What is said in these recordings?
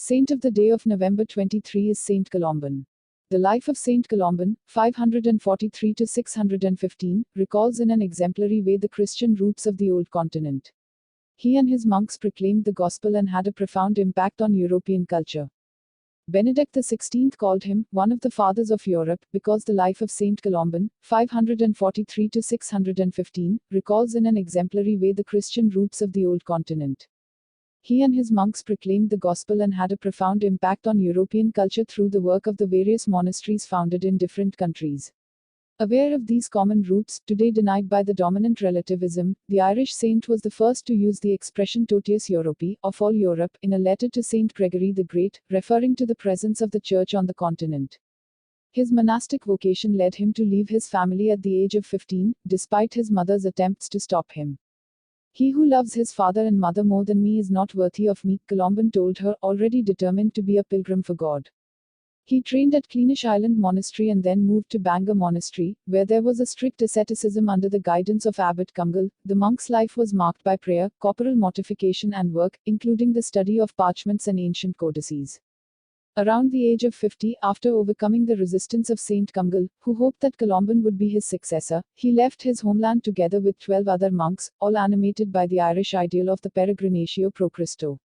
Saint of the day of November 23 is Saint Colomban. The life of Saint Colomban, 543 to 615, recalls in an exemplary way the Christian roots of the old continent. He and his monks proclaimed the gospel and had a profound impact on European culture. Benedict XVI called him one of the fathers of Europe because the life of Saint Colomban, 543 to 615, recalls in an exemplary way the Christian roots of the old continent. He and his monks proclaimed the gospel and had a profound impact on European culture through the work of the various monasteries founded in different countries. Aware of these common roots, today denied by the dominant relativism, the Irish saint was the first to use the expression totius Europae, of all Europe, in a letter to Saint Gregory the Great, referring to the presence of the Church on the continent. His monastic vocation led him to leave his family at the age of 15, despite his mother's attempts to stop him. "He who loves his father and mother more than me is not worthy of me," Colomban told her, already determined to be a pilgrim for God. He trained at Kleenish Island Monastery and then moved to Bangor Monastery, where there was a strict asceticism under the guidance of Abbot Cumgal. The monk's life was marked by prayer, corporal mortification and work, including the study of parchments and ancient codices. Around the age of 50, after overcoming the resistance of Saint Cumgal, who hoped that Colomban would be his successor, he left his homeland together with 12 other monks, all animated by the Irish ideal of the Peregrinatio pro Christo.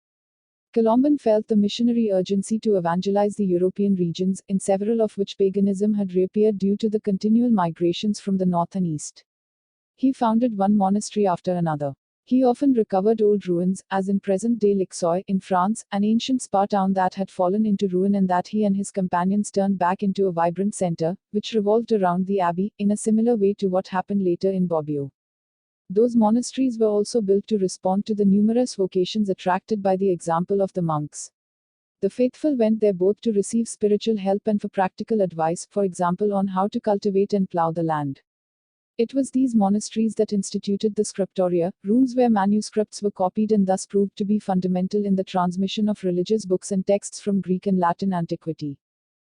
Colomban felt the missionary urgency to evangelize the European regions, in several of which paganism had reappeared due to the continual migrations from the north and east. He founded one monastery after another. He often recovered old ruins, as in present-day Lixoy, in France, an ancient spa town that had fallen into ruin and that he and his companions turned back into a vibrant center, which revolved around the abbey, in a similar way to what happened later in Bobbio. Those monasteries were also built to respond to the numerous vocations attracted by the example of the monks. The faithful went there both to receive spiritual help and for practical advice, for example on how to cultivate and plow the land. It was these monasteries that instituted the scriptoria, rooms where manuscripts were copied and thus proved to be fundamental in the transmission of religious books and texts from Greek and Latin antiquity.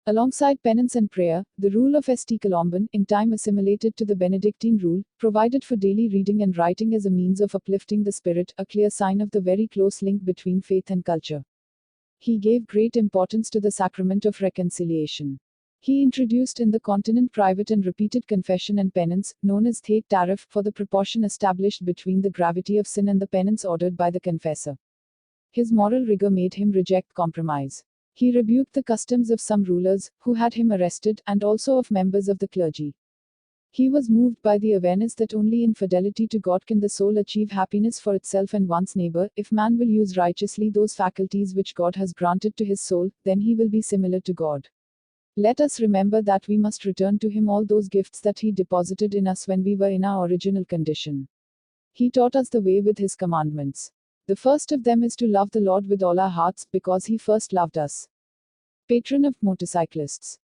Alongside penance and prayer, the rule of St. Colomban, in time assimilated to the Benedictine rule, provided for daily reading and writing as a means of uplifting the spirit, a clear sign of the very close link between faith and culture. He gave great importance to the sacrament of reconciliation. He introduced in the continent private and repeated confession and penance, known as Thaig Tarif, for the proportion established between the gravity of sin and the penance ordered by the confessor. His moral rigor made him reject compromise. He rebuked the customs of some rulers, who had him arrested, and also of members of the clergy. He was moved by the awareness that only in fidelity to God can the soul achieve happiness for itself and one's neighbor. If man will use righteously those faculties which God has granted to his soul, then he will be similar to God. Let us remember that we must return to him all those gifts that he deposited in us when we were in our original condition. He taught us the way with his commandments. The first of them is to love the Lord with all our hearts, because he first loved us. Patron of motorcyclists.